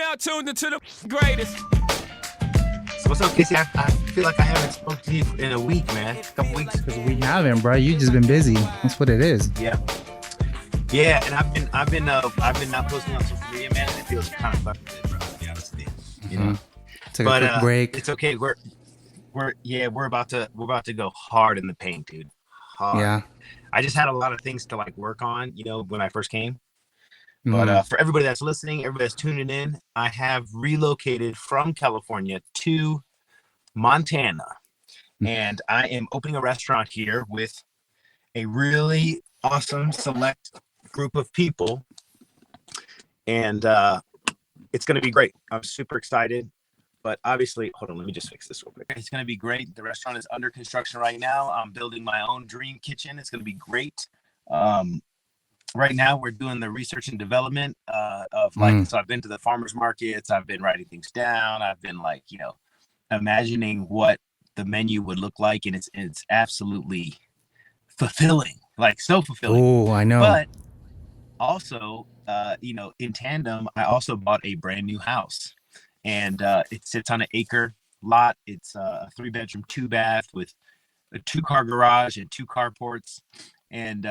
now tuned into the greatest. So what's up, Casey? I feel like I haven't spoken to you in a week, man. A couple weeks. Because we haven't, bro. You just been busy. That's what it is. Yeah, and I've been not posting on social media, man. And it feels kind of fucking good, bro. To be honest with you, you know. Take a quick break. It's okay. We're about to go hard in the paint, dude. Hard. Yeah. I just had a lot of things to like work on, you know, when I first came. But for everybody that's listening, everybody that's tuning in, I have relocated from California to Montana, and I am opening a restaurant here with a really awesome select group of people, and it's going to be great. I'm super excited, but obviously, hold on, let me just fix this real quick. It's going to be great. The restaurant is under construction right now. I'm building my own dream kitchen. It's going to be great. Right now we're doing the research and development of like, so I've been to the farmers markets, I've been writing things down, I've been like, you know, imagining what the menu would look like, and it's absolutely fulfilling, like so fulfilling. Oh, I know. But also, you know, in tandem, I also bought a brand new house, and it sits on an acre lot. It's a 3-bedroom, 2-bath with a 2-car garage and 2 carports, and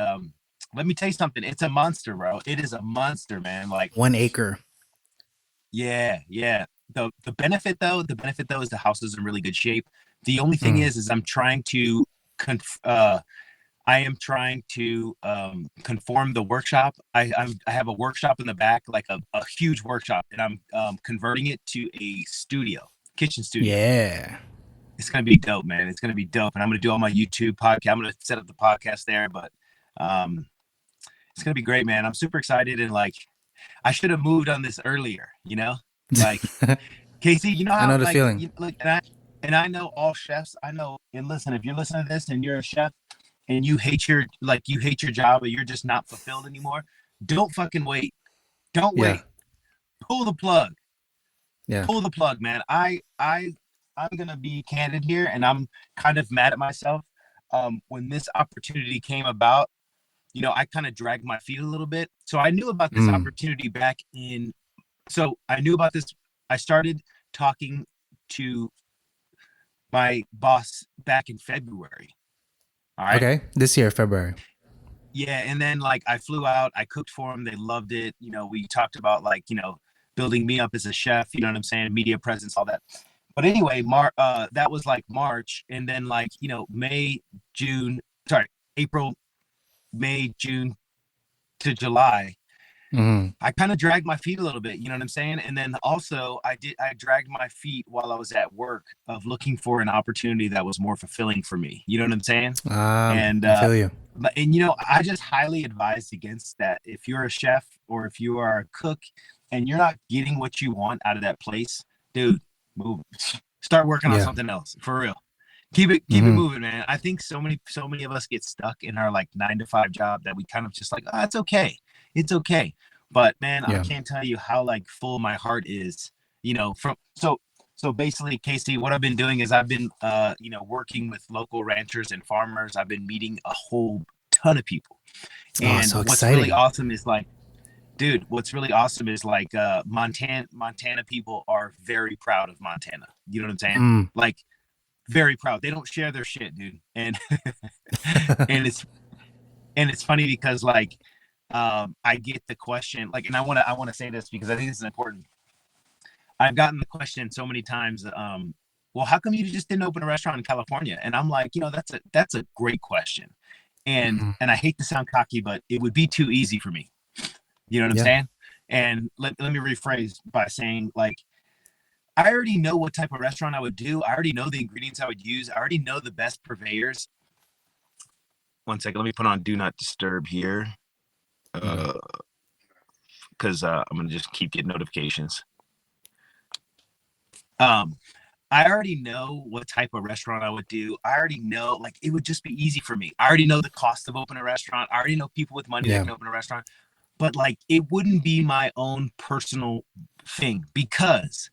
let me tell you something. It's a monster, bro. It is a monster, man. Like 1 acre. Yeah. The benefit though is the house is in really good shape. The only thing is I'm trying to conform the workshop. I have a workshop in the back, like a huge workshop, and I'm converting it to a kitchen studio. Yeah. It's gonna be dope, man. It's gonna be dope, and I'm gonna do all my YouTube podcast. I'm gonna set up the podcast there, but it's gonna be great, man. I'm super excited, and like I should have moved on this earlier, you know? Like Casey, you know how I know the like, feeling. And I know all chefs. I know, and listen, if you're listening to this and you're a chef and you hate your job, or you're just not fulfilled anymore, don't fucking wait. Don't wait. Pull the plug. Yeah. Pull the plug, man. I'm gonna be candid here, and I'm kind of mad at myself. When this opportunity came about, you know, I kind of dragged my feet a little bit. So I knew about this opportunity I knew about this. I started talking to my boss back in February. All right. Okay. This year, February. Yeah. And then like I flew out, I cooked for them. They loved it. You know, we talked about like, you know, building me up as a chef, you know what I'm saying? Media presence, all that. But anyway, that was like March. And then like, you know, April, May, June to July, I kind of dragged my feet a little bit, you know what I'm saying? And then also I dragged my feet while I was at work of looking for an opportunity that was more fulfilling for me. You know what I'm saying? And I feel you. And you know, I just highly advise against that. If you're a chef or if you are a cook and you're not getting what you want out of that place, dude, move. Start working on something else, for real. Keep it moving, man. I think so many of us get stuck in our like 9-to-5 job that we kind of just like, oh, it's okay. But man, I can't tell you how like full my heart is, you know, so basically, Casey, what I've been doing is I've been you know, working with local ranchers and farmers. I've been meeting a whole ton of people. And so what's exciting. really awesome is like, dude, Montana people are very proud of Montana. You know what I'm saying? Like, very proud. They don't share their shit, dude. And and it's funny because like I get the question, like, and I want to say this because I think this is important. I've gotten the question so many times, well, how come you just didn't open a restaurant in California? And I'm like, you know, that's a great question. And I hate to sound cocky, but it would be too easy for me. You know what I'm saying? And let me rephrase by saying, like, I already know what type of restaurant I would do. I already know the ingredients I would use. I already know the best purveyors. One second, let me put on Do Not Disturb here. Because I'm going to just keep getting notifications. I already know what type of restaurant I would do. I already know, like, it would just be easy for me. I already know the cost of opening a restaurant. I already know people with money that can open a restaurant. But, like, it wouldn't be my own personal thing because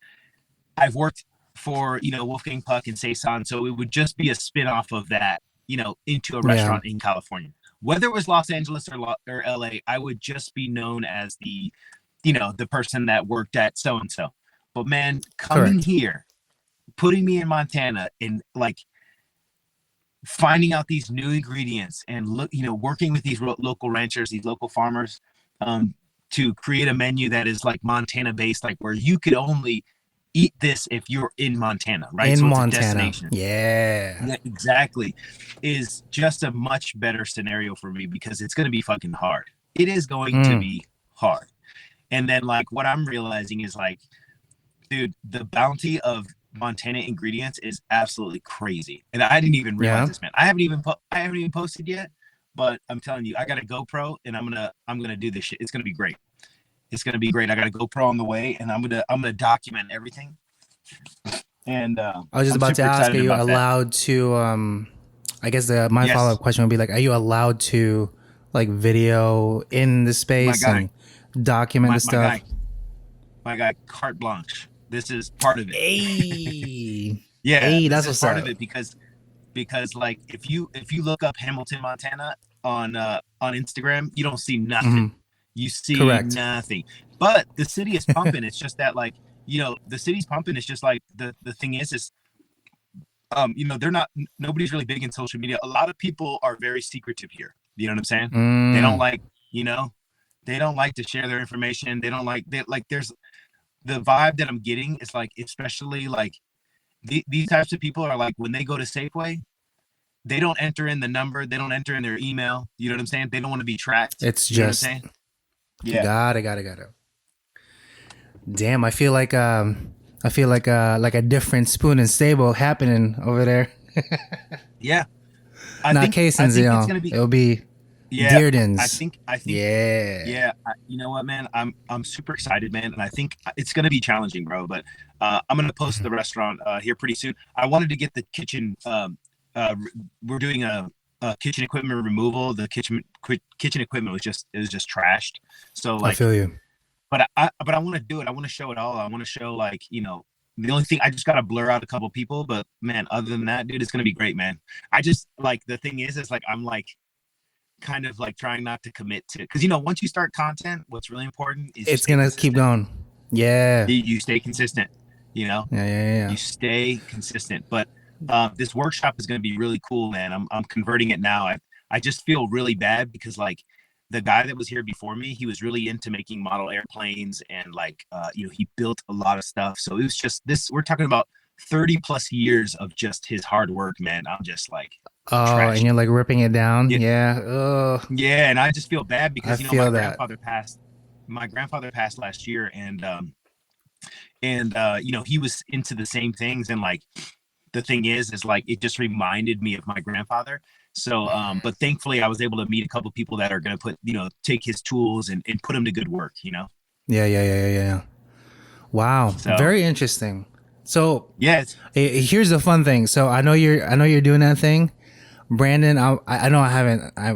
I've worked for, you know, Wolfgang Puck and Saison, so it would just be a spin-off of that, you know, into a restaurant in California. Whether it was Los Angeles or LA, I would just be known as the the person that worked at so and so. But man, coming Correct. here, putting me in Montana, and like finding out these new ingredients, and working with these local ranchers, these local farmers, to create a menu that is like Montana based, like where you could only eat this if you're in Montana, right? In So it's a Montana. destination. Yeah. Exactly. Is just a much better scenario for me, because it's going to be fucking hard. It is going to be hard. And then like what I'm realizing is like, dude, the bounty of Montana ingredients is absolutely crazy. And I didn't even realize this, man. I haven't even posted yet, but I'm telling you, I got a GoPro, and I'm gonna do this shit. It's gonna be great. It's gonna be great. I got a GoPro on the way, and I'm gonna document everything. And I was just about to ask, are you allowed to I guess my follow-up question would be like, are you allowed to like video in the space and document the stuff? My guy, carte blanche. This is part of it. Hey. Yeah, hey, that's what's part of it, because like if you look up Hamilton, Montana on Instagram, you don't see nothing. You see nothing. But the city is pumping. It's just that like, the city's pumping. It's just like the thing is they're not, nobody's really big in social media. A lot of people are very secretive here. You know what I'm saying? They don't like, they don't like to share their information. They don't like there's the vibe that I'm getting is like, especially like these types of people are like, when they go to Safeway, they don't enter in the number. They don't enter in their email. You know what I'm saying? They don't want to be tracked. It's just, yeah. Got it. Damn, I feel like a different Spoon and Stable happening over there. Yeah. Not Cason's, it's gonna be, it'll be Dearden's. I think yeah. You know what, man? I'm super excited, man, and I think it's gonna be challenging, bro. But I'm gonna post the restaurant here pretty soon. I wanted to get the kitchen. We're doing a kitchen equipment removal. The kitchen equipment was just trashed. So like, I feel you. But I want to do it. I want to show it all. I want to show like, the only thing, I just got to blur out a couple people, but man, other than that, dude, it's going to be great, man. I just like, the thing is like, I'm like kind of like trying not to commit to, because, once you start content, what's really important is it's going to keep going. Yeah. You stay consistent, Yeah. You stay consistent. But this workshop is going to be really cool, man. I'm converting it now. I just feel really bad because like, the guy that was here before me, he was really into making model airplanes, and like, he built a lot of stuff. So it was just this, we're talking about 30 plus years of just his hard work, man. I'm just like, and you're like ripping it down. Yeah. Ugh. Yeah. And I just feel bad because, my grandfather passed last year, and he was into the same things. And like, the thing is like, it just reminded me of my grandfather. So, but thankfully I was able to meet a couple people that are going to take his tools and put them to good work, Yeah. Wow. So, very interesting. So yes, here's the fun thing. So I know you're doing that thing, Brandon. I know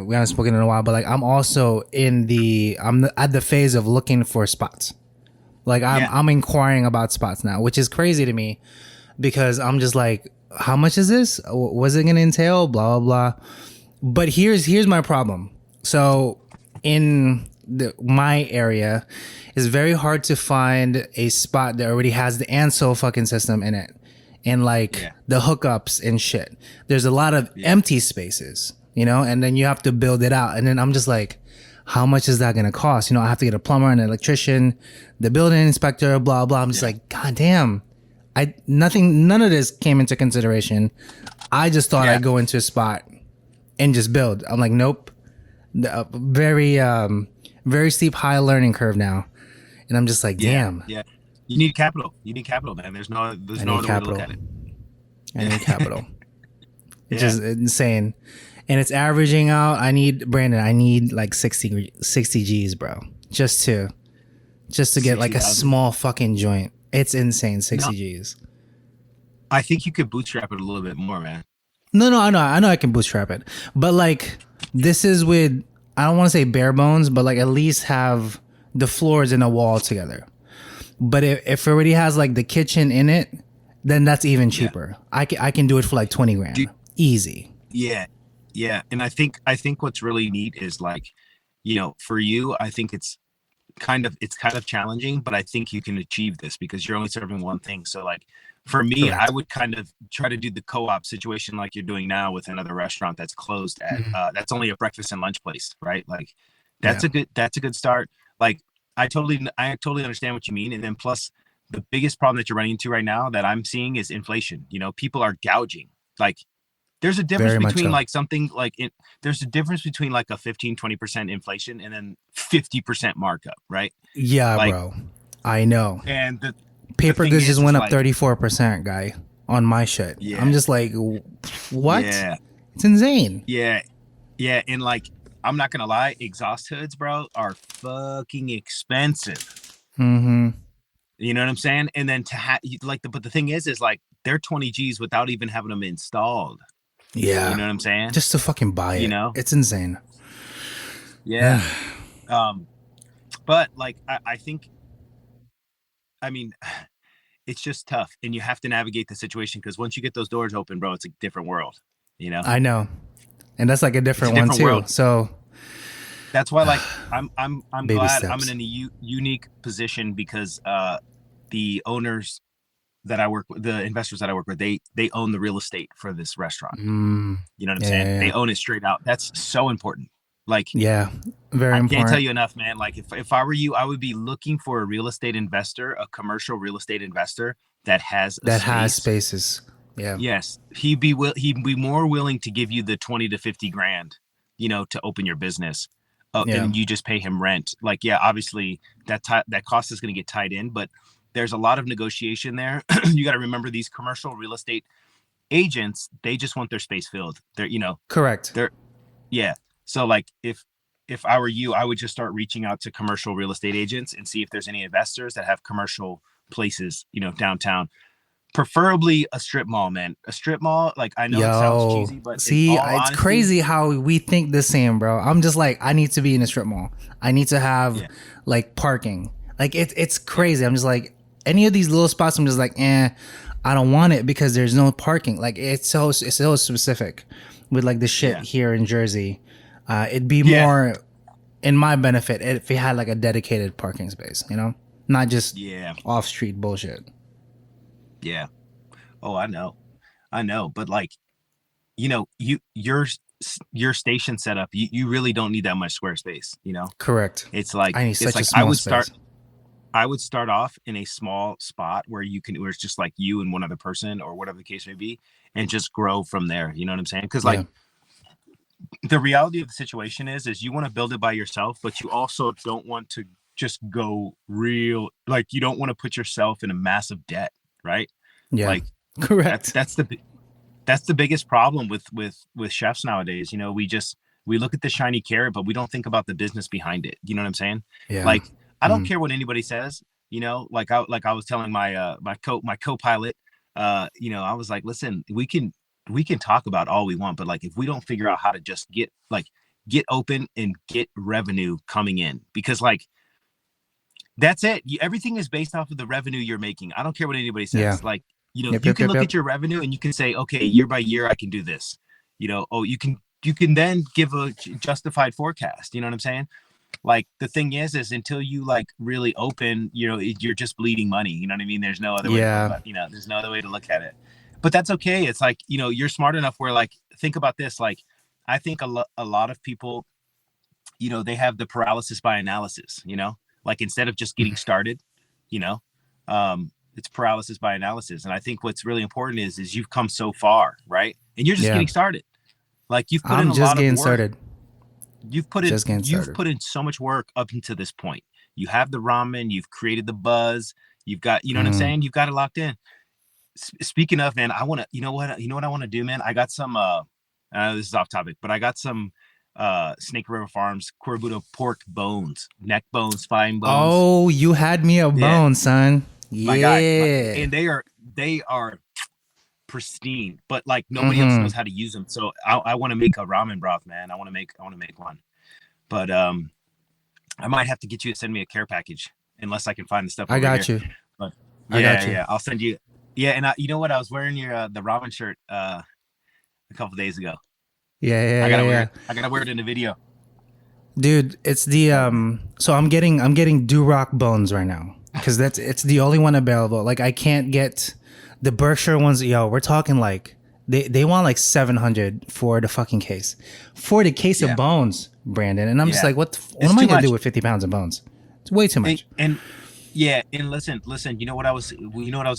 we haven't spoken in a while, but like, I'm also I'm at the phase of looking for spots. Like I'm inquiring about spots now, which is crazy to me, because I'm just like, how much is this? What's it going to entail? Blah, blah, blah. But here's my problem. So in my area, it's very hard to find a spot that already has the Ansel fucking system in it, and like the hookups and shit. There's a lot of empty spaces, and then you have to build it out. And then I'm just like, how much is that going to cost? I have to get a plumber, an electrician, the building inspector, blah, blah. I'm just like, God damn. None of this came into consideration. I just thought I'd go into a spot and just build. I'm like, nope. Very steep, high learning curve now. And I'm just like, damn. Yeah. You need capital. Man. There's no other way to look at it. I need capital. It's just insane. And it's averaging out. I need like 60 G's, bro. Just to get like a small fucking joint. It's insane, 60 G's. I think you could bootstrap it a little bit more, man. No, I know I can bootstrap it. But like, this is with, I don't want to say bare bones, but like at least have the floors and the wall together. But if it already has like the kitchen in it, then that's even cheaper. I can do it for like 20 grand. Easy. Yeah. And I think what's really neat is like, for you, I think it's it's kind of challenging, but I think you can achieve this because you're only serving one thing. So like for me, I Correct. would kind of try to do the co-op situation like you're doing now with another restaurant that's closed at Mhm. that's only a breakfast and lunch place, right? Like Yeah. that's a good start. Like I totally understand what you mean. And then plus the biggest problem that you're running into right now that I'm seeing is inflation. You know, people are gouging. Like there's a difference Very much between so. like something like it, there's a difference between like a 15-20% inflation and then 50% markup, right? Yeah, Like, bro. I know. and the Paper thing goods just is went up like, 34%, guy, on my shit. I'm yeah, just like, what? yeah, It's insane. yeah, yeah. And like, I'm not gonna lie, exhaust hoods, bro, are fucking expensive. Mm-hmm. You know what I'm saying? And then to have like but the thing is like they're 20 G's without even having them installed. You Yeah. know what I'm saying? Just to fucking buy You it. know? It's insane. Yeah. Um, but like I think I mean it's just tough and you have to navigate the situation because once you get those doors open, bro, it's a different world. You know? I know. And that's like a It's a different one different too. world. So That's why like I'm baby glad I'm in steps. a unique position because the owners that I work with, the investors that I work with, they own the real estate for this restaurant. Mm, You know what I'm yeah, saying? yeah, They yeah. own it straight out. That's so important. Like Yeah. Very I can't tell important. you enough, man. Like if I were you, I would be looking for a real estate investor, a commercial real estate investor that has a That has space. spaces. Yeah. Yes, he'd be more willing to give you the 20 to 50 grand, you know, to open your business. Yeah. And you just pay him rent. Like, yeah, obviously that cost is going to get tied in, but there's a lot of negotiation there. You got to remember these commercial real estate agents, they just want their space filled. They're, you know, Correct. they're yeah. So like if I were you, I would just start reaching out to commercial real estate agents and see if there's any investors that have commercial places, you know, downtown. Preferably a strip mall, man. A strip mall, like I know it sounds Yo, cheesy, but in see, all it's honesty, crazy how we think the same, bro. I'm just like, I need to be in a strip mall. I need to have yeah, like parking. Like it's yeah, crazy. I'm just like any of these little spots. I'm just like, I don't want it because there's no parking. Like it's so specific with like the shit yeah, here in Jersey. It'd be yeah, more in my benefit if we had like a dedicated parking space. You know, not just yeah, off street bullshit. yeah. Oh, I know. But like, you know, your station setup, you really don't need that much square space, you know? Correct. I need It's such a like small space. I would start off in a small spot where where it's just like you and one other person or whatever the case may be, and just grow from there. You know what I'm saying? Because Yeah. like the reality of the situation is you want to build it by yourself, but you also don't want to just go real like you don't want to put yourself in a massive debt, right? Yeah. Like that's Correct. that's the biggest problem with chefs nowadays. You know, we look at the shiny carrot, but we don't think about the business behind it. You know what I'm saying? Yeah. Like I don't Mm. care what anybody says. You know, like I was telling my my co-pilot, you know, I was like, listen, we can talk about all we want, but like if we don't figure out how to just get open and get revenue coming in, because like that's it. Everything is based off of the revenue you're making. I don't care what anybody Yeah. says. Like, you know, Yep. you Yep. can Yep. look Yep. at your revenue and you can say, okay, year by year, I can do this. You know, oh, you can then give a justified forecast. You know what I'm saying? Like the thing is until you like really open, you know, you're just bleeding money. You know what I mean? There's no other way to go Yeah. about, you know, there's no other way to look at it. But that's okay. It's like, you know, you're smart enough where like, think about this. Like, I think a lot of people, you know, they have the paralysis by analysis, you know, like instead of just getting started, you know, it's paralysis by analysis. And I think what's really important is you've come so far, right? And you're just Yeah. getting started. Like you've put in I'm a just lot of getting work. started. Just getting You've started. put in so much work up until this point. You have the ramen, you've created the buzz, you've got, you know what I'm Mm. saying? You've got it locked in. Speaking of, man, I want to, you know what I want to do, man? I got some, this is off topic, but I got some, Snake River Farms Corbuto pork bones, neck bones, spine bones. Oh, you had me a Yeah, bone, son. my guy. Yeah. And they are pristine, but like nobody else Mm-hmm. knows how to use them. So I want to make a ramen broth, man. I want to make one. But I might have to get you to send me a care package unless I can find the stuff I over here. got you. But I yeah, got you. yeah, I'll send you. Yeah, and you know what? I was wearing your the ramen shirt a couple days ago. Yeah. Yeah. Yeah. Yeah. I gotta wear it in the video. Dude, it's the so I'm getting Duroc bones right now because it's the only one available. Like I can't get the Berkshire ones. Yo, we're talking like they want like 700 for the fucking case, for the case of Yeah. bones, Brandon. And I'm just Yeah. like, what It's am I too gonna much. do with 50 pounds of bones? It's way too much. And yeah, and listen, you know what I was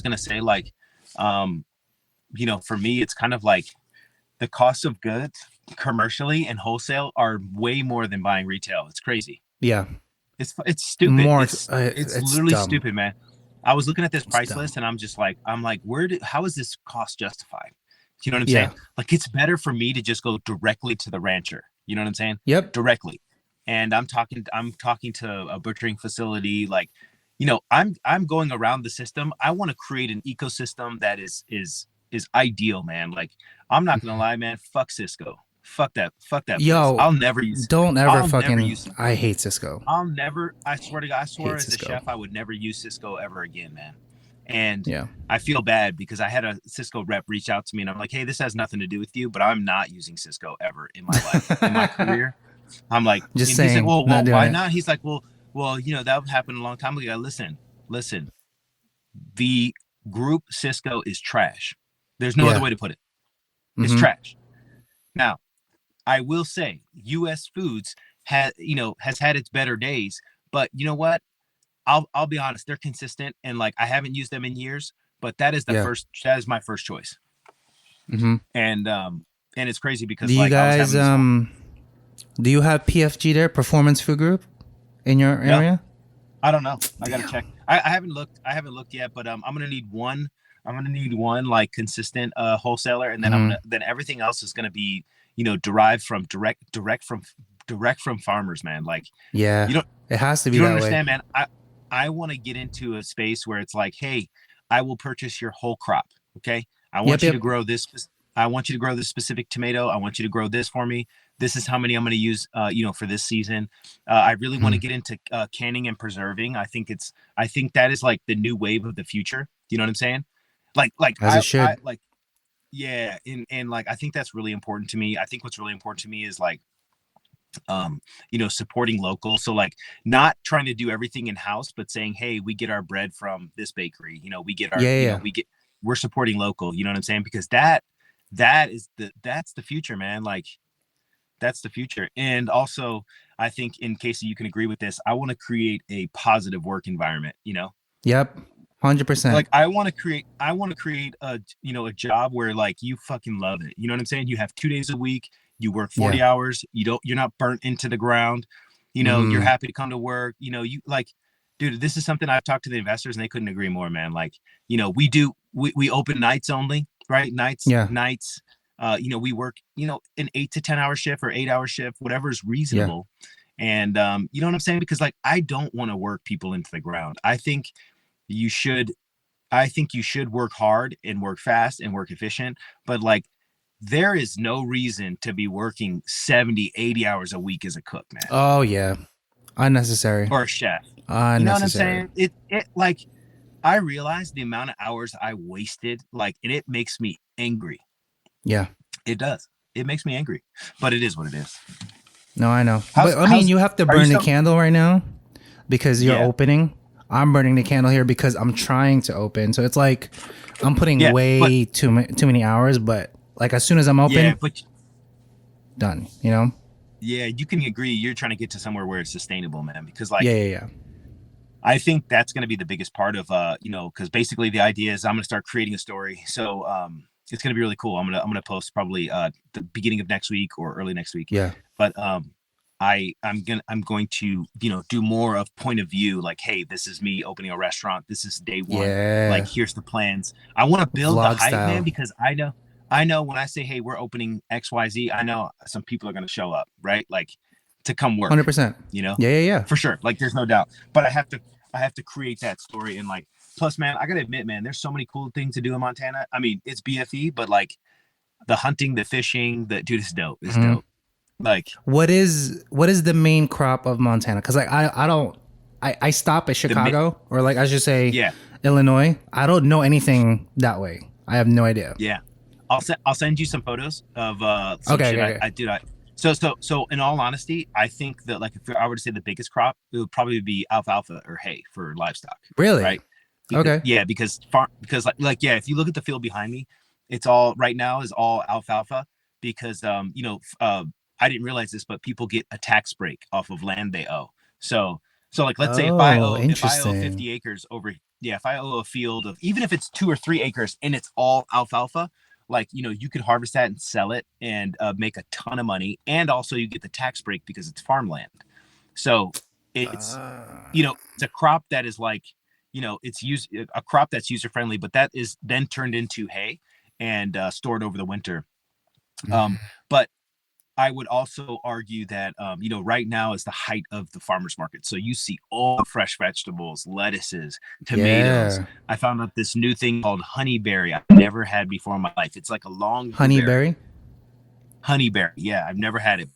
gonna say? Like, for me, it's kind of like the cost of goods commercially and wholesale are way more than buying retail. It's crazy. Yeah, It's stupid. more. It's It's literally dumb. stupid, man. I was looking at this It's price dumb. list and I'm like, how is this cost justified? You know what I'm Yeah. saying? Like it's better for me to just go directly to the rancher. You know what I'm saying? Yep. Directly. And I'm talking to a butchering facility. Like, I'm going around the system. I want to create an ecosystem that is ideal, man. Like, I'm not gonna lie, man. Fuck Cisco. Fuck that place. Yo, don't ever I'll never fucking. use I hate Cisco. I swear to God, I swear Hate as a Cisco. chef, I would never use Cisco ever again, man. And Yeah. I feel bad because I had a Cisco rep reach out to me and I'm like, hey, this has nothing to do with you, but I'm not using Cisco ever in my life, in my career. I'm like, Just and he's like, saying, well, not doing why it. not? He's like, well, that happened a long time ago. Listen, the group Cisco is trash. There's no Yeah. other way to put it. It's Mhm. trash. Now, I will say US Foods has had its better days, but you know what? I'll be honest, they're consistent and like I haven't used them in years, but that is Yeah. my first choice. Mhm. And it's crazy because Do you like I was guys having this do you have PFG there, Performance Food Group, in your area? I don't know. I gotta Damn. check. I haven't looked. I haven't looked yet, but I'm gonna need one. I'm gonna need one like consistent wholesaler, and then Mhm. then everything else is gonna be derived from direct from farmers, man. Like Yeah. you don't It has to be you don't that way. understand, man. I want to get into a space where it's like, hey, I will purchase your whole crop. Okay, I Yep, want you yep. to grow this. I want you to grow this specific tomato. I want you to grow this for me. This is how many I'm going to use, for this season. I really want to Mhm. get into canning and preserving. I think that is like the new wave of the future. You know what I'm saying? Like As it should. I like, yeah, and like I think that's really important to me. I think what's really important to me is like supporting local, so like not trying to do everything in house but saying, hey, we get our bread from this bakery, we get our Yeah, yeah. we're supporting local, you know what I'm saying, because that's the future, man. Like that's the future. And also I think, in case you can agree with this, I want to create a positive work environment. Yep. 100%. Like I want to create a job where like you fucking love it. You know what I'm saying? You have 2 days a week, you work 40 Yeah. hours, you're not burnt into the ground, you're Mhm. happy to come to work, you like, dude, this is something I've talked to the investors and they couldn't agree more, man. Like, we open nights only, right? Yeah. We work, an 8 to 10 hour shift or 8 hour shift, whatever is Yeah. reasonable. And you know what I'm saying? Because like I don't want to work people into the ground. You should you should work hard and work fast and work efficient, but like there is no reason to be working 70, 80 hours a week as a cook, man, Oh yeah. Unnecessary. or a chef. You know what I'm Unnecessary. saying? It like I realize the amount of hours I wasted, like, and it makes me angry. Yeah. It does. It makes me angry, but it is what it is. No, I know. How's But I mean, how's you have to are you burn the still? candle right now because you're Yeah, opening. I'm burning the candle here because I'm trying to open. So it's like I'm putting yeah, but way too many hours, but like as soon as I'm yeah, open, but done, you know? yeah, you can agree. You're trying to get to somewhere where it's sustainable, man, because like Yeah, yeah, yeah. I think that's going to be the biggest part of because basically the idea is I'm going to start creating a story. So it's going to be really cool. I'm going to post probably the beginning of next week or early next week. Yeah. But I'm going to do more of point of view, like, hey, this is me opening a restaurant. This is day one. Yeah. Like, here's the plans. I want to build the Vlog hype, man, style. because I know when I say, hey, we're opening XYZ, I know some people are going to show up, right? Like to come work, 100%. Yeah, yeah, yeah. for sure. Like there's no doubt. But I have to create that story. And like, plus, man, I gotta admit, man, there's so many cool things to do in Montana. I mean, it's BFE, but like the hunting, the fishing, the dude is dope. It's Mhm. dope. Like, What is the main crop of Montana? Because like I don't I stop at the mi- Chicago or like I should say yeah, Illinois. I don't know anything that way. I have no idea. yeah. I'll send you some photos of some Okay, shit okay, okay. I did. So in all honesty, I think that like if I were to say the biggest crop, it would probably be alfalfa or hay for livestock, Really? right? Because Okay. yeah, because like yeah, if you look at the field behind me, it's all right now is all alfalfa because I didn't realize this, but people get a tax break off of land they owe. So like let's say Oh, if I owe interesting. 50 acres over yeah, if I owe a field of even if it's 2 or 3 acres and it's all alfalfa, like you could harvest that and sell it and make a ton of money, and also you get the tax break because it's farmland. So it's it's a crop that is like it's used a crop that's user friendly, but that is then turned into hay and stored over the winter. But I would also argue that right now is the height of the farmers market. So you see all the fresh vegetables, lettuces, tomatoes. Yeah. I found out this new thing called honeyberry I've never had before in my life. It's like a long blueberry. Honeyberry? Honeyberry. Yeah, I've never had it.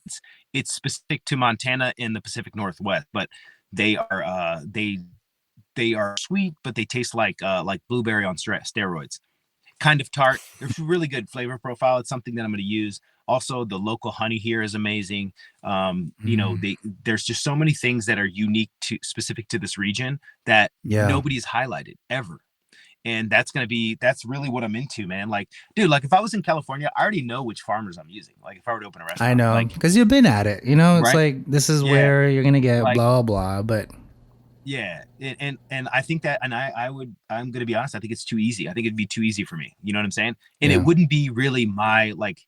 It's specific to Montana and the Pacific Northwest, but they are they are sweet, but they taste like blueberry on steroids. Kind of tart. There's really good flavor profile. It's something that I'm going to use. Also, the local honey here is amazing. Mm. There's just so many things that are unique to specific to this region that Yeah. nobody's highlighted ever. And that's really what I'm into, man. Like, dude, like if I was in California, I already know which farmers I'm using. Like if I were to open a I restaurant, know, like, because you've been at it. You know, it's right? like this is Yeah. where you're gonna get Like, blah blah. But yeah. And I think that, and I'm going to be honest. I think it's too easy. I think it'd be too easy for me. You know what I'm saying? And it yeah, wouldn't be really my, like,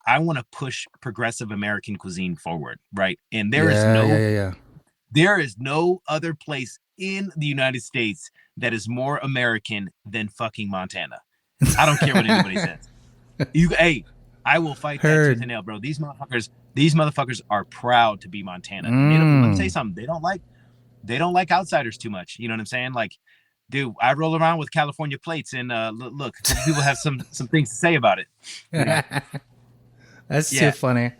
I want to push progressive American cuisine forward, right? And yeah, yeah, yeah, yeah. there is no other place in the United States that is more American than fucking Montana. I don't care what anybody says. Hey, I will fight that tooth and Heard. nail, bro. These motherfuckers are proud to be Montana, and they don't. Let me tell you Mm. something. They don't like outsiders too much. You know what I'm saying? Like, dude, I roll around with California plates, and look, some people have some things to say about it. You know? That's too Yeah, funny.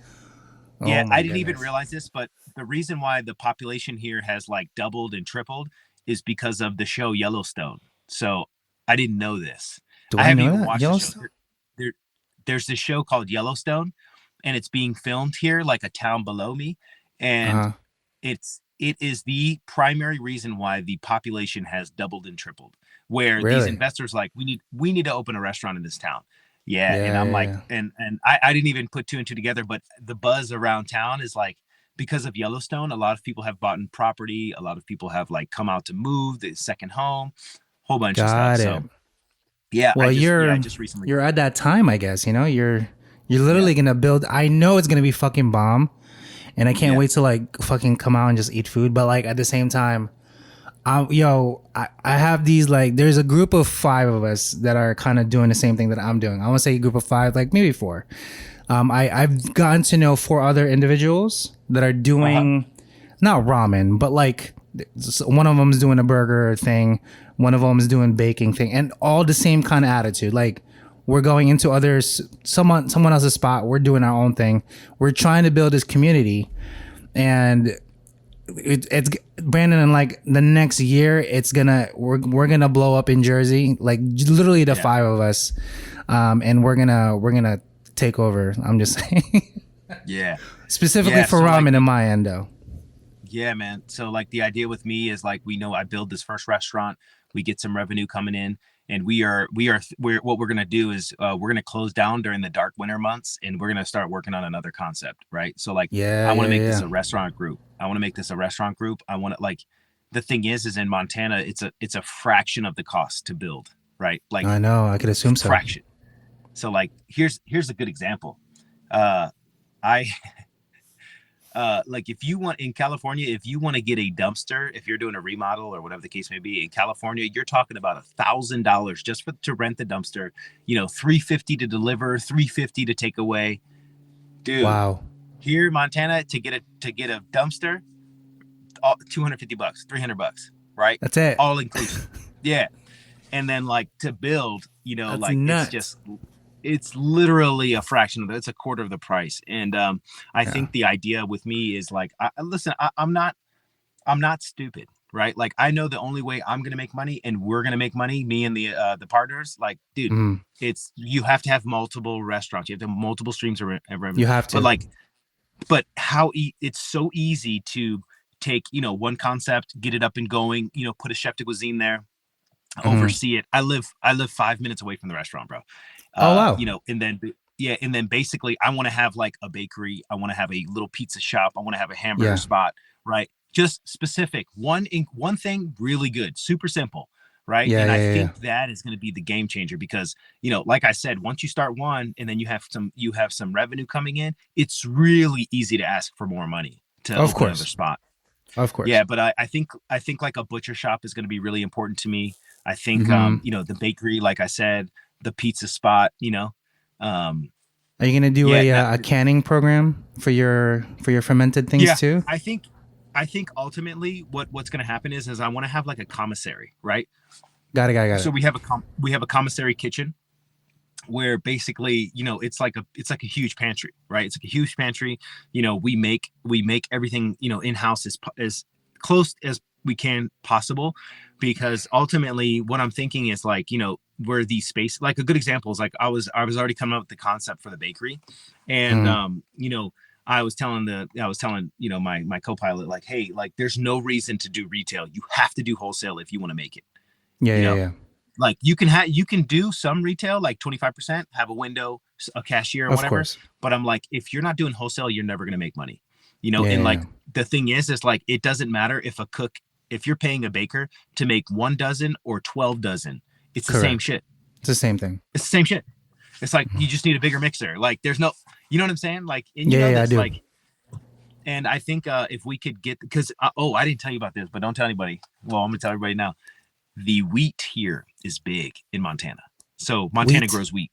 Oh yeah. my I didn't even goodness. realize this, but the reason why the population here has like doubled and tripled is because of the show Yellowstone. So I didn't know this. Do I I haven't know even that watched the show. Yellowstone? There, there's this show called Yellowstone, and it's being filmed here, like a town below me, and Uh, it is the primary reason why the population has doubled and tripled. Where these really? investors like we need to open a restaurant in this town. Yeah, and Yeah, I'm yeah, like, yeah. and I didn't even put two and two together, but the buzz around town is like because of Yellowstone, a lot of people have bought in property, a lot of people have like come out to move, the second home, whole bunch of stuff. Got it. So yeah, Well, I just recently you're at that time, I guess. You know, you're yeah, literally gonna build. I know it's gonna be fucking bomb, and I can't yeah. wait to like fucking come out and just eat food. But like at the same time, I have these like there's a group of five of us that are kind of doing the same thing that I'm doing. I want to say a group of five, like maybe four. I've gotten to know four other individuals that are Uh-huh. doing not ramen, but like one of them is doing a burger thing, one of them is doing baking thing, and all the same kind of attitude. Like we're going into others, someone else's spot. We're doing our own thing. We're trying to build this community, and it's Brandon. In like the next year, we're gonna blow up in Jersey. Like literally the Yeah. five of us, and we're gonna take over. I'm just saying. Yeah. Specifically Yeah. for So like ramen in my end, though. yeah, man. So like the idea with me is like we know I build this first restaurant, we get some revenue coming in, and we're what we're gonna do is we're gonna close down during the dark winter months, and we're gonna start working on another concept, right? So like Yeah, I want to yeah, make this yeah. a restaurant group. I want to make this a restaurant group. I want to like the thing is in Montana, it's a fraction of the cost to build, right? Like I know. I could assume so. fraction. So like here's a good example. Uh, I like if you want in California, if you want to get a dumpster, if you're doing a remodel or whatever the case may be in California, you're talking about $1,000 just for to rent the dumpster. 350 to deliver, 350 to take away. Dude, Wow, here in Montana to get a dumpster, 250 bucks, $300, right? that's it. All inclusive. Yeah, and then like to build, That's like nuts. it's literally a fraction of it. It's a quarter of the price. And I Yeah, think the idea with me is like, listen, I'm not stupid, right? Like I know the only way I'm gonna make money and we're gonna make money, me and the partners. Like, dude, mm, it's you have to have multiple restaurants, you have to have multiple streams of revenue. you have But to. like but it's so easy to take, one concept, get it up and going, put a chef de cuisine there, Mhm. oversee it. I live 5 minutes away from the restaurant, bro. Oh wow. And then yeah, and then basically I want to have like a bakery, I want to have a little pizza shop, I want to have a hamburger Yeah. spot, right? Just specific, one thing really good, super simple, right? Yeah. And I Yeah. Yeah. think that is going to be the game changer because, like I said, once you start one and then you have some revenue coming in, it's really easy to ask for more money to Of open another course. spot. Of course. Yeah, but I think like a butcher shop is going to be really important to me. I think Hmm. the bakery, like I said, the pizza spot, um, Are you gonna do yeah, a canning program for your fermented things yeah. too? I think ultimately what's going to happen is I want to have like a commissary, right? Got So it. we have a commissary kitchen where basically it's like a huge pantry, right? It's like a huge pantry. We make everything in house as close as we can possible, because ultimately what I'm thinking is like where these space, like a good example is like I was already coming up with the concept for the bakery, and Hmm. I was telling my co-pilot, like, hey, like there's no reason to do retail, you have to do wholesale if you want to make it, Yeah. you Yeah. know Yeah. like you can do some retail, like 25%, have a window, a cashier or Of whatever. course. But I'm like, if you're not doing wholesale, you're never going to make money, Yeah. and Yeah. Yeah. like the thing is like, it doesn't matter if you're paying a baker to make 1 dozen or 12 dozen, it's the same Correct. shit. It's the same thing. It's the same shit. It's like, you just need a bigger mixer. Like there's no, you know what I'm saying? Like, and Yeah. Yeah. Yeah, I this, do. like, and I think if we could get, because, I didn't tell you about this, but don't tell anybody. Well, I'm going to tell everybody now. The wheat here is big in Montana. So Montana Wheat. grows wheat.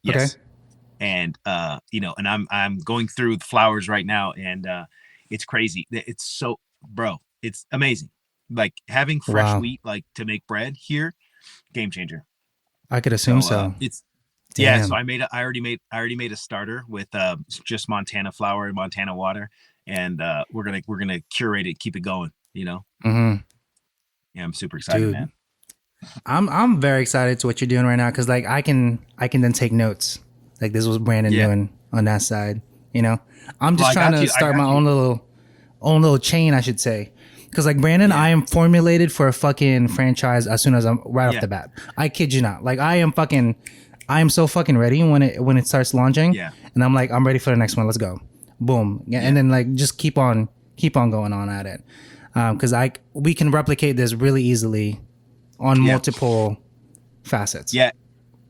Okay. Yes. And and I'm going through the flowers right now, and it's crazy. It's so, bro, it's amazing. Like having fresh Wow. wheat like to make bread here, game changer. I could assume So so. it's yeah, so Damn. I already made a starter with just Montana flour and Montana water, and we're gonna curate it, keep it going. Hmm. Yeah, I'm super excited, Dude, man. I'm very excited to what you're doing right now because like I can then take notes. Like this was Brandon Yeah. doing on that side. You know, I'm Well, just I trying got to you. I start my got you. own little chain, I should say. Because like Brandon, I Yeah. am formulated for a fucking franchise as soon as I'm right off Yeah. the bat. I kid you not. Like I am so fucking ready when it starts launching, Yeah. and I'm like I'm ready for the next one. Let's go, boom, yeah, and Yeah. then like just keep on going on at it, because we can replicate this really easily on Yeah. multiple facets. Yeah.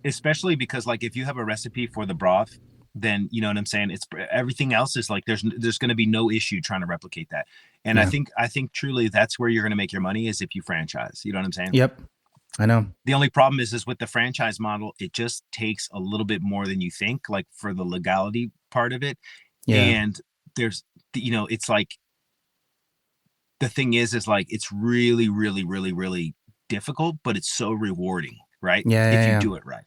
Especially because like if you have a recipe for the broth, then you know what I'm saying. It's everything else is like there's going to be no issue trying to replicate that. And I Yeah. think I think truly that's where you're going to make your money, is if you franchise. You know what I'm saying? Yep. I know. The only problem is with the franchise model, it just takes a little bit more than you think, like for the legality part of it. Yeah. And there's, it's like, the thing is like, it's really, really, really, really difficult, but it's so rewarding, right? Yeah. If you Yeah. do it right.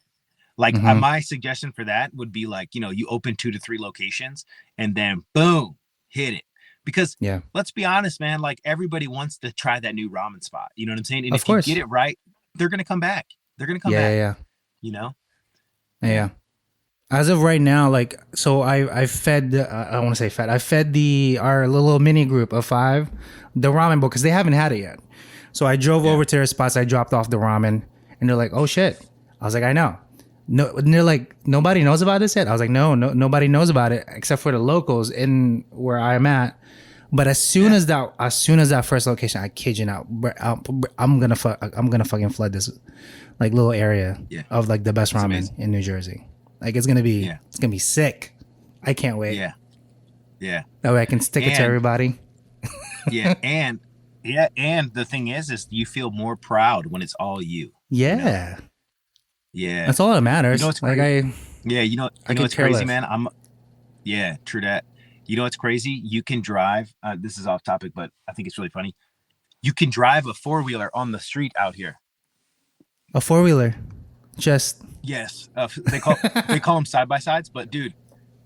Like Yeah. Hmm. my suggestion for that would be like, you open 2 to 3 locations and then boom, hit it. Because Yeah. let's be honest, man, like everybody wants to try that new ramen spot. You know what I'm saying? And Of if you get course. it right, they're going to come back. They're going to come Yeah. back, Yeah. you know? Yeah. Yeah. Yeah. As of right now, like, so I fed, I want to say fed, I fed our little mini group of 5 the ramen bowl because they haven't had it yet. So I drove Yeah. over to their spots. I dropped off the ramen, and they're like, "Oh shit!" I was like, "I know." No, and they're like, "Nobody knows about this yet." I was like, "No, nobody knows about it except for the locals in where I'm at." But as soon as that first location, I kid you not, I'm gonna fucking flood this like little area Yeah. of like the best It's ramen amazing. in New Jersey. Like it's Yeah. gonna be sick. I can't wait. Yeah. Yeah. That way I can stick it to And everybody. yeah. And yeah. And the thing is you feel more proud when it's all you, you know? Yeah, Yeah. that's all that You know matters. what's Like crazy? Yeah. I What's could care crazy, less. man? Yeah, true that. You know what's crazy? You can drive. This is off topic, but I think it's really funny. You can drive a 4-wheeler on the street out here. A 4-wheeler, just Yes, they call them side by sides. But dude,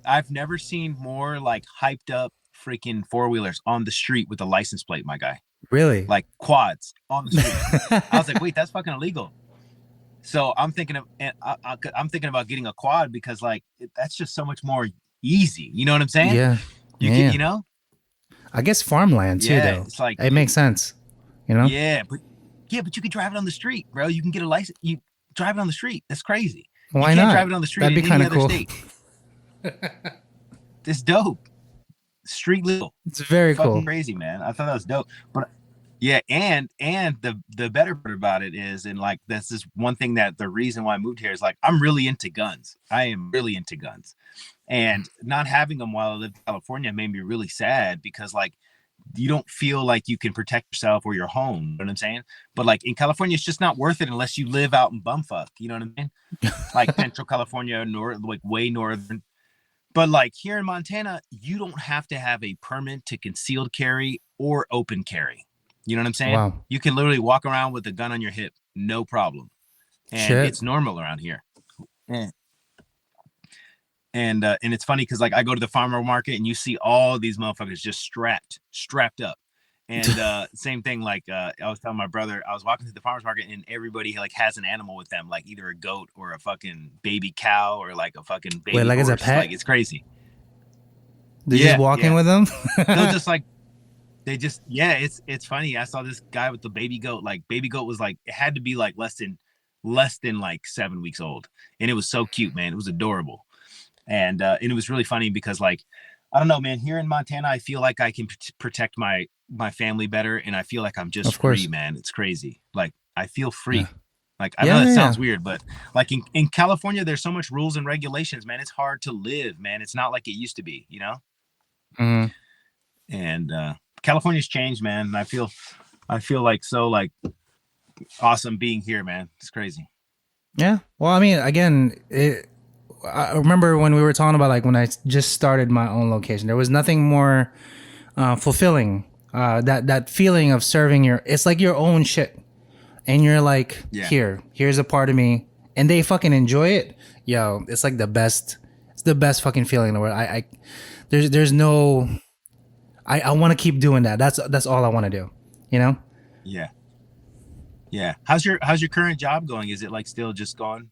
I've never seen more like hyped up freaking 4-wheelers on the street with a license plate, my guy. really. Like quads on the street. I was like, wait, that's fucking illegal. So I'm thinking I'm thinking about getting a quad because like that's just so much more easy. You know what I'm saying? Yeah, You can, Yeah. you know, I guess farmland too, yeah, though. it's like, It makes sense. You know? yeah, but you can drive it on the street, bro. You can get a license. You drive it on the street. That's crazy. You Why can't not? drive it on the street That'd in be any kind of other cool. state. It's dope. Street legal. It's very Fucking cool. crazy, man. I thought that was dope. But yeah, and the better part about it is, and like that's just one thing that the reason why I moved here is like I'm really into guns. I am really into guns. And not having them while I lived in California made me really sad because like you don't feel like you can protect yourself or your home. You know what I'm saying? But like in California, it's just not worth it unless you live out in bumfuck. You know what I mean? Like Central California, like way northern. But like here in Montana, you don't have to have a permit to concealed carry or open carry. You know what I'm saying? Wow. You can literally walk around with a gun on your hip, no problem. And Shit. it's normal around here. Yeah. And it's funny because like I go to the farmer market and you see all these motherfuckers just strapped up. And same thing, like I was telling my brother, I was walking to the farmer's market and everybody like has an animal with them, like either a goat or a fucking baby cow or like a fucking baby Wait, like horse. it's a pet? Like it's crazy. They're just walking with them? They'll just like yeah, it's funny. I saw this guy with the baby goat. Like baby goat was like it had to be like less than like 7 weeks old. And it was so cute, man. It was adorable. And it was really funny because like I don't know, man, here in Montana I feel like I can protect my family better, and I feel like I'm just free, man. It's crazy. Like I feel free. Yeah. Like I know that sounds weird, but like in California there's so much rules and regulations, man. It's hard to live, man. It's not like it used to be, you know? Mhm. And California's changed, man. And I feel like so like awesome being here, man. It's crazy. Yeah. Well, I mean, again, I remember when we were talking about like when I just started my own location, there was nothing more fulfilling. That feeling of serving it's like your own shit, and you're like, here's a part of me, and they fucking enjoy it. Yo, it's like the best. It's the best fucking feeling in the world. There's no. I want to keep doing that. That's all I want to do. You know. Yeah. Yeah. How's your current job going? Is it like still just going?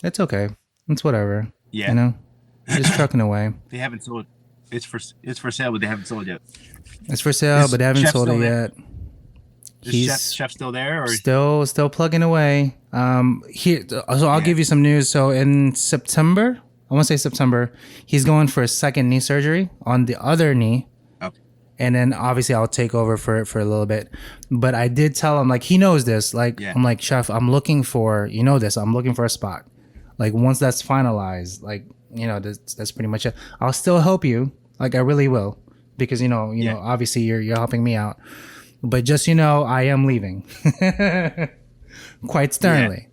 It's okay. It's whatever. Yeah. You know, just trucking away. They haven't sold. It's for sale, but they haven't sold yet. It's for sale, but they haven't sold it yet. Is chef still there, or still plugging away? Here, so I'll give you some news. So in September, I want to say September, he's going for a second knee surgery on the other knee. And then obviously I'll take over for a little bit. But I did tell him, like, he knows this. Like, I'm like, chef, I'm looking for, I'm looking for a spot. Like, once that's finalized, like, that's pretty much it. I'll still help you. Like, I really will. Because, obviously you're helping me out. But just, I am leaving. Quite sternly.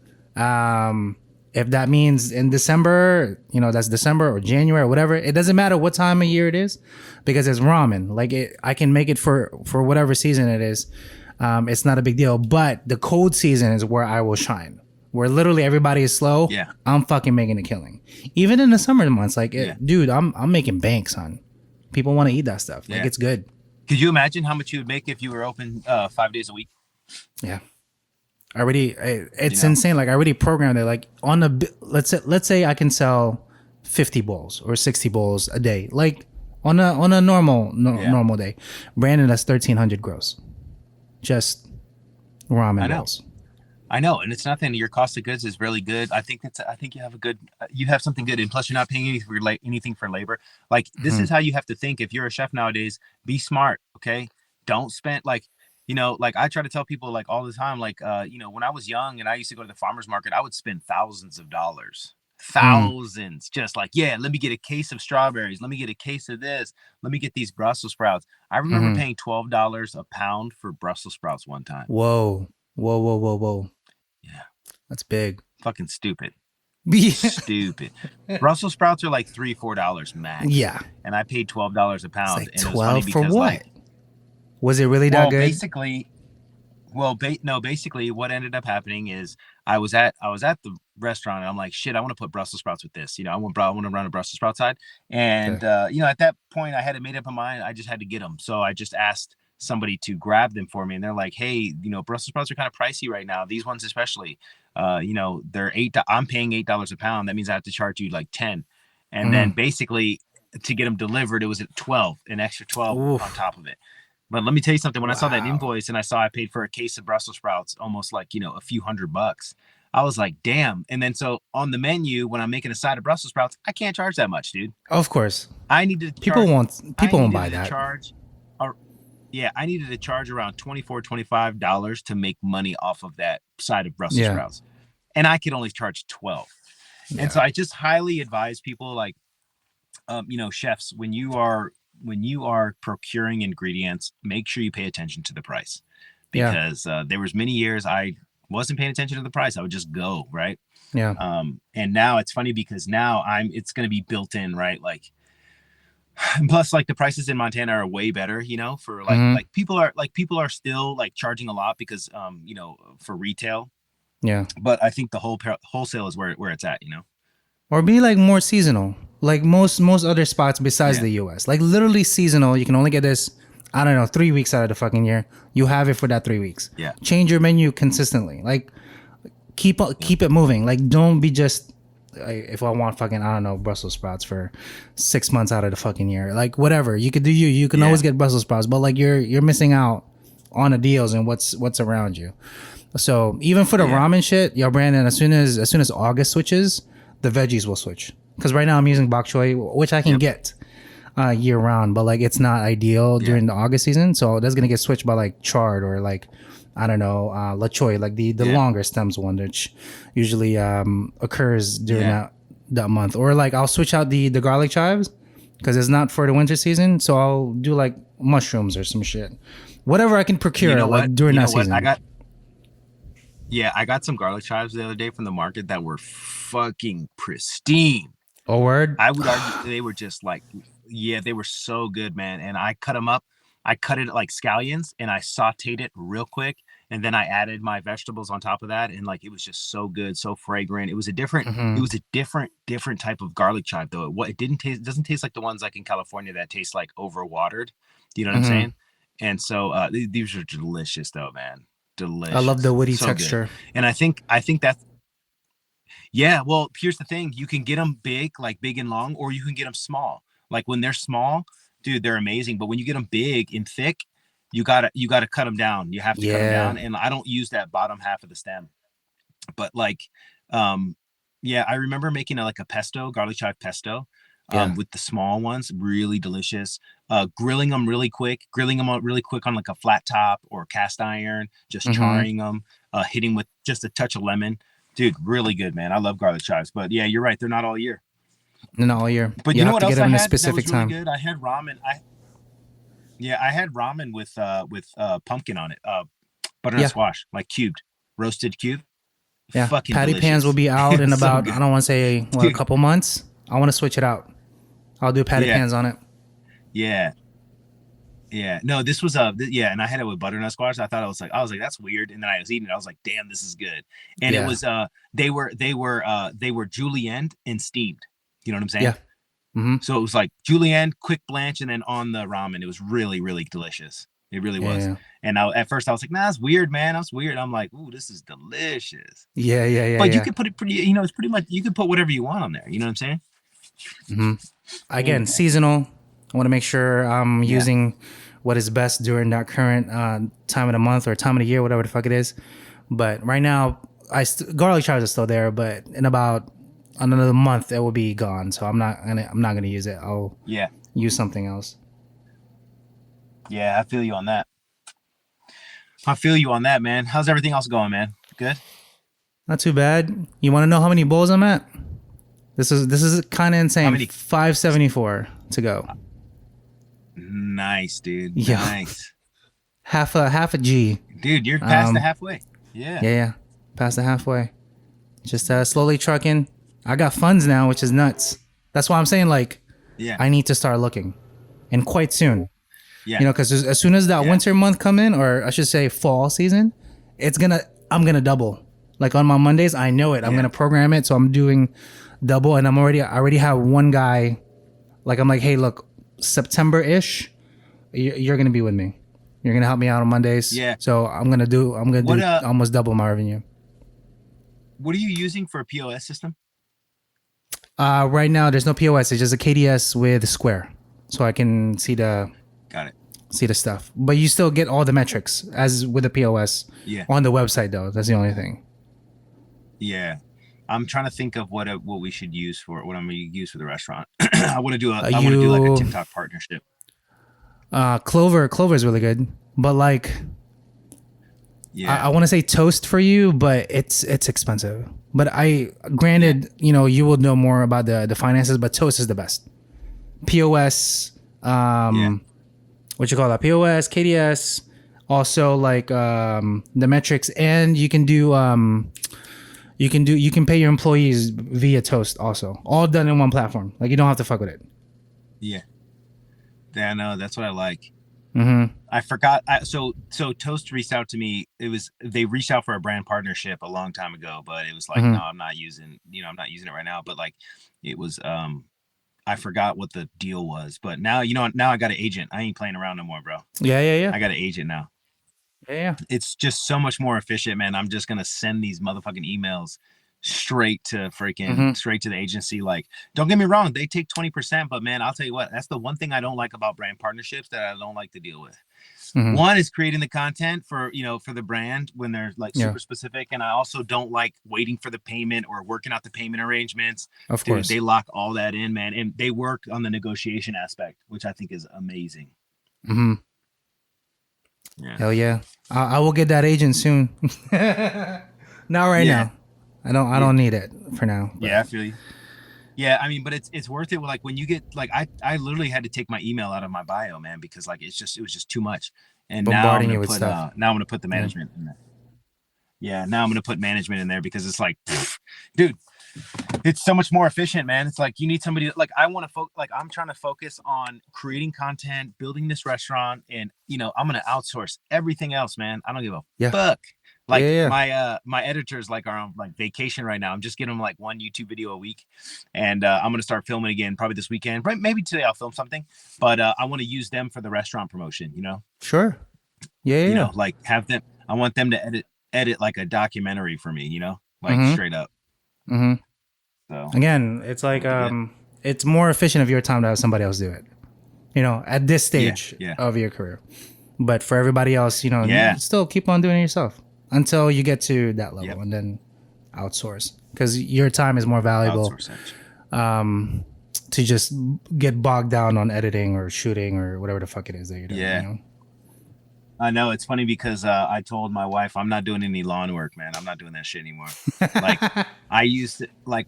If that means in December, that's December or January or whatever, it doesn't matter what time of year it is, because it's ramen. Like I can make it for whatever season it is. It's not a big deal. But the cold season is where I will shine, where literally everybody is slow. Yeah. I'm fucking making a killing. Even in the summer months, like, dude, I'm making bank, son. People want to eat that stuff. Like, it's good. Could you imagine how much you would make if you were open 5 days a week? Yeah. It's insane. Like I already programmed it. Like on let's say I can sell 50 bowls or 60 bowls a day. Like on a normal day. Brandon, that's 1,300 gross. Just ramen bowls. I know, and it's nothing. Your cost of goods is really good. I think you have something good, and plus you're not paying anything for labor. Like this is how you have to think if you're a chef nowadays. Be smart, okay? Don't spend like I try to tell people like all the time, like, when I was young and I used to go to the farmer's market, I would spend thousands of dollars, just like, let me get a case of strawberries. Let me get a case of this. Let me get these Brussels sprouts. I remember paying $12 a pound for Brussels sprouts one time. Whoa. Yeah. That's big. Fucking stupid. Stupid. Brussels sprouts are like $3-4 max. Yeah. And I paid $12 a pound. It's like and 12 it was funny for because, what? like, was it really that good? Basically, what ended up happening is I was at the restaurant and I'm like, shit, I want to put Brussels sprouts with this. I want to run a Brussels sprout side. And, at that point I had it made up in mind. I just had to get them. So I just asked somebody to grab them for me. And they're like, hey, Brussels sprouts are kind of pricey right now. These ones, especially, they're I'm paying $8 a pound. That means I have to charge you like 10. And then basically to get them delivered, it was at 12, an extra 12 Oof. on top of it. But let me tell you something. When I saw that Wow. invoice and I saw I paid for a case of Brussels sprouts, almost like, a few $100, I was like, damn. And then so on the menu, when I'm making a side of Brussels sprouts, I can't charge that much, dude. Of course. I needed to People won't buy to that. I needed to charge around $24-$25 to make money off of that side of Brussels sprouts. And I could only charge 12. Yeah. And so I just highly advise people like, chefs, when you are procuring ingredients, make sure you pay attention to the price, because there was many years I wasn't paying attention to the price. I would just go, right. Yeah. And now it's funny because now it's going to be built in, right? Like, plus like the prices in Montana are way better, for like, like people are still like charging a lot because, for retail. Yeah. But I think the wholesale is where it's at, Or be like more seasonal, like most other spots besides the US. Like literally seasonal. You can only get this, I don't know, 3 weeks out of the fucking year. You have it for that 3 weeks. Yeah. Change your menu consistently. Like keep it moving. Like don't be just if I want fucking, I don't know, Brussels sprouts for 6 months out of the fucking year. Like whatever. You could do you can always get Brussels sprouts, but like you're missing out on the deals and what's around you. So even for the ramen shit, yo, Brandon, as soon as August switches, the veggies will switch. Because right now I'm using bok choy, which I can get year round, but like it's not ideal during the August season. So that's gonna get switched by like chard or like, I don't know, la choy, like the longer stems one, which usually occurs during that month. Or like I'll switch out the garlic chives because it's not for the winter season. So I'll do like mushrooms or some shit, whatever I can procure during that season. I got some garlic chives the other day from the market that were fucking pristine. Oh, word? I would argue they were just like, they were so good, man. And I cut them up. I cut it like scallions and I sauteed it real quick. And then I added my vegetables on top of that. And like, it was just so good, so fragrant. It was a different, different type of garlic chive though. It doesn't taste like the ones like in California that taste like overwatered. You know what I'm saying? And so these are delicious though, man. Delicious. I love the woody so texture. Good. And I think that's, well, here's the thing. You can get them big and long, or you can get them small. Like when they're small, dude, they're amazing. But when you get them big and thick, you gotta cut them down. You have to cut them down. And I don't use that bottom half of the stem. But like, I remember making a pesto, garlic chive pesto, with the small ones, really delicious. Grilling them really quick on like a flat top or cast iron, just charring them, hitting with just a touch of lemon. Dude, really good, man. I love garlic chives. But yeah, you're right. They're not all year. Not all year. But you know what else I had? Specific that was really good? I had ramen. I had ramen with pumpkin on it. Butternut squash, like cubed, roasted cube. Yeah. Fucking patty delicious. pans will be out in about, I don't want to say a couple months. I want to switch it out. I'll do patty pans on it. Yeah. Yeah. No, this was and I had it with butternut squash. I was like, that's weird. And then I was eating it. I was like, damn, this is good. And it was they were julienne and steamed. You know what I'm saying? Yeah. Mm-hmm. So it was like julienne, quick blanch, and then on the ramen. It was really, really delicious. It really was. Yeah. And at first I was like, nah, that's weird, man. That's weird. I'm like, ooh, this is delicious. Yeah. But you could put it pretty, it's pretty much, you could put whatever you want on there. You know what I'm saying? Mm-hmm. Again, seasonal. I want to make sure I'm using what is best during that current time of the month or time of the year, whatever the fuck it is. But right now, garlic chives are still there, but in about another month, it will be gone. So I'm not gonna use it. I'll use something else. Yeah, I feel you on that. Man. How's everything else going, man? Good? Not too bad. You want to know how many bowls I'm at? This is kind of insane. How many? 574 to go. Nice, dude. Yeah. Nice. Half a G. Dude, you're past the halfway. Yeah. Yeah. Past the halfway. Just slowly trucking. I got funds now, which is nuts. That's why I'm saying I need to start looking, and quite soon. Yeah. Because as soon as that winter month come in, or I should say fall season, I'm gonna double. Like on my Mondays, I know it. I'm gonna program it, so I'm doing double, and I already have one guy. Like I'm like, hey, look, September-ish, you're gonna be with me. You're gonna help me out on Mondays. Yeah. So I'm gonna do almost double my revenue. What are you using for a POS system? Right now, there's no POS. It's just a KDS with a square, so I can Got it. see the stuff. But you still get all the metrics as with the POS Yeah. on the website, though. That's the only thing. Yeah. I'm trying to think of what we should use for what I'm going to use for the restaurant. I want to do I want to do like a TikTok partnership. Clover is really good, but like, Yeah. I want to say Toast for you, but it's expensive. But granted, you will know more about the finances, but Toast is the best. POS, what you call that? POS, KDS, also like the metrics, and you can pay your employees via Toast also, all done in one platform. Like you don't have to fuck with it. Yeah. Yeah, no, that's what I like. Mm-hmm. I forgot. So Toast reached out to me. They reached out for a brand partnership a long time ago, but it was like, no, I'm not using it right now. But like, it was, I forgot what the deal was. But now, now I got an agent. I ain't playing around no more, bro. Yeah. I got an agent now. Yeah. It's just so much more efficient, man. I'm just gonna send these motherfucking emails straight to the agency. Like, don't get me wrong, they take 20%, but man, I'll tell you what, that's the one thing I don't like about brand partnerships that I don't like to deal with. One is creating the content for the brand when they're like super specific, and I also don't like waiting for the payment or working out the payment arrangements. Of course, they lock all that in, man, and they work on the negotiation aspect, which I think is amazing. Yeah. Hell yeah, I will get that agent soon. Not right now. I don't need it for now. But. Yeah, I feel you. Yeah, I mean, but it's worth it. Like when you get like I literally had to take my email out of my bio, man, because like it was just too much. And bombarding you with stuff. Now I'm gonna put the management in there. Yeah, now I'm gonna put management in there because it's like, dude, it's so much more efficient, man. It's like you need somebody like I'm trying to focus on creating content, building this restaurant, and I'm gonna outsource everything else, man. I don't give a fuck. Like my editors like are on like vacation right now. I'm just getting them like one YouTube video a week, and I'm gonna start filming again probably this weekend. Right, maybe today I'll film something, but I want to use them for the restaurant promotion. Sure. Yeah. Like have them. I want them to edit like a documentary for me. Like straight up. Mm-hmm. So again, it's like it's more efficient of your time to have somebody else do it. At this stage of your career, but for everybody else, you still keep on doing it yourself. Until you get to that level and then outsource because your time is more valuable to just get bogged down on editing or shooting or whatever the fuck it is that you're doing. Yeah. I know it's funny because I told my wife I'm not doing any lawn work, man. I'm not doing that shit anymore. Like I used to like,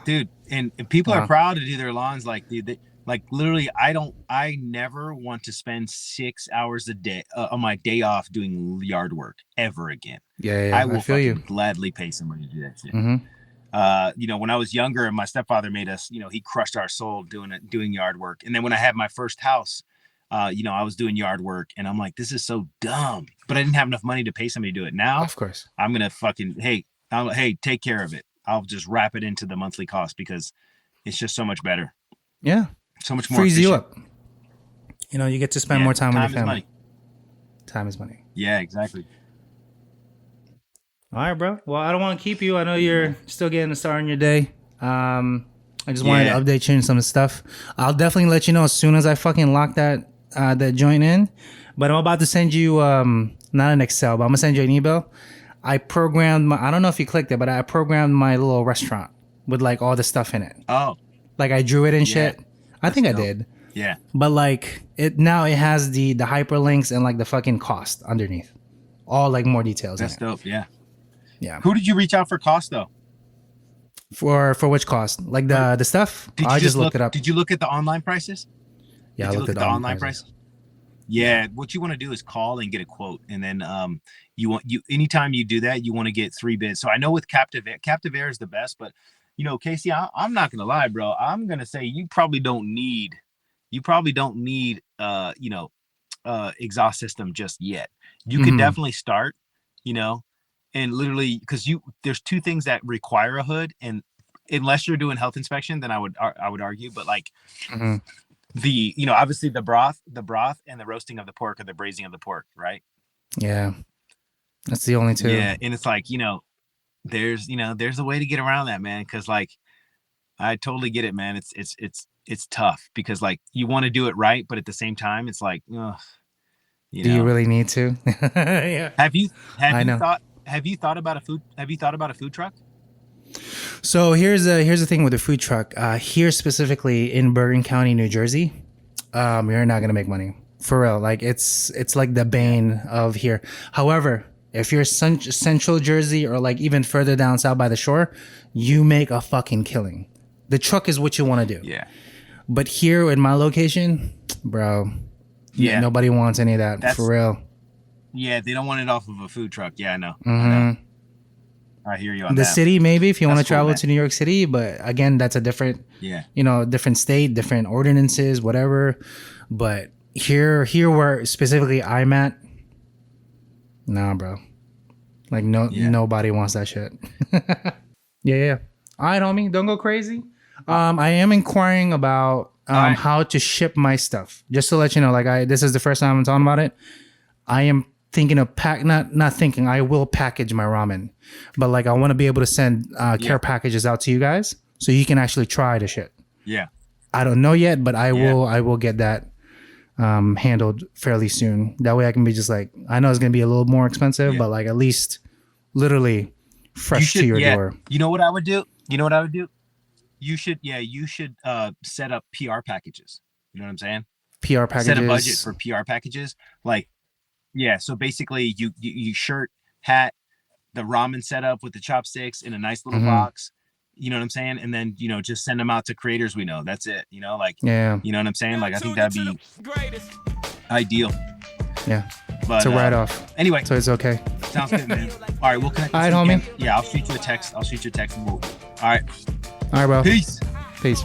dude, and people are proud to do their lawns. Like, dude, like literally, I never want to spend 6 hours a day on my day off doing yard work ever again. Yeah. I will gladly pay somebody to do that shit. When I was younger and my stepfather made us, he crushed our soul doing yard work. And then when I had my first house, I was doing yard work and I'm like, this is so dumb, but I didn't have enough money to pay somebody to do it. Now, of course, I'm going to hey, take care of it. I'll just wrap it into the monthly cost because it's just so much better. Yeah. So much more frees efficient. you up. You get to spend more time with your family. Time is money. Yeah, exactly. All right, bro. Well, I don't want to keep you. I know you're still getting a start on your day. I just wanted to update you on some stuff. I'll definitely let you know as soon as I fucking lock that joint in. But I'm about to send you not an Excel, but I'm gonna send you an email. I programmed I don't know if you clicked it, but I programmed my little restaurant with like all the stuff in it. Oh. Like I drew it and shit. I think I did. Yeah. But like it has the hyperlinks and like the fucking cost underneath. All like more details. That's dope. Yeah. Yeah. Who did you reach out for cost though? For which cost? Like the stuff? I just looked it up. Did you look at the online prices? Yeah, I looked at the online prices. Yeah, what you want to do is call and get a quote, and then anytime you do that, you want to get 3 bids. So I know with Captive Air is the best, but Casey, I'm not gonna lie, bro. I'm gonna say you probably don't need exhaust system just yet. You could definitely start, and literally because there's 2 things that require a hood, and unless you're doing health inspection, then I would argue, but like obviously the broth and the roasting of the pork or the braising of the pork, right? Yeah, that's the only 2. Yeah, and it's like there's a way to get around that, man, because like I totally get it, man. It's tough because like you want to do it right, but at the same time, it's like, ugh, Do you really need to? Yeah. Have you I know. thought about a food truck? So here's the thing with the food truck. Here specifically in Bergen County, New Jersey, you're not gonna make money for real. Like it's like the bane of here. However, if you're Central Jersey or like even further down south by the shore, you make a fucking killing. The truck is what you want to do. Yeah. But here in my location, bro, Yeah. nobody wants any of that for real. Yeah, they don't want it off of a food truck. Yeah, I know. I hear you on The that. city, maybe if you want to That's cool, travel man. to New York City, but again, that's a different, different state, different ordinances, whatever. But here where specifically I'm at, nah, bro. Like nobody wants that shit. Yeah. All right, homie, don't go crazy. I am inquiring about how to ship my stuff. Just to let you know, like this is the first time I'm talking about it. I am thinking of not thinking. I will package my ramen, but like I want to be able to send care packages out to you guys so you can actually try the shit. Yeah. I don't know yet, but I will get that handled fairly soon. That way I can be just like, I know it's gonna be a little more expensive, but like at least literally fresh to your door. You know what I would do? You should set up PR packages. You know what I'm saying? PR packages. Set a budget for PR packages. Like, yeah. So basically, you shirt, hat, the ramen setup with the chopsticks in a nice little box. You know what I'm saying? And then just send them out to creators we know. That's it. You know what I'm saying? Like I think that'd be ideal. Yeah. But it's a write-off. Anyway, so it's okay. Sounds good, man. All right, we'll connect. All right, homie. Yeah, I'll shoot you a text. All right. All right, bro. Peace. Peace.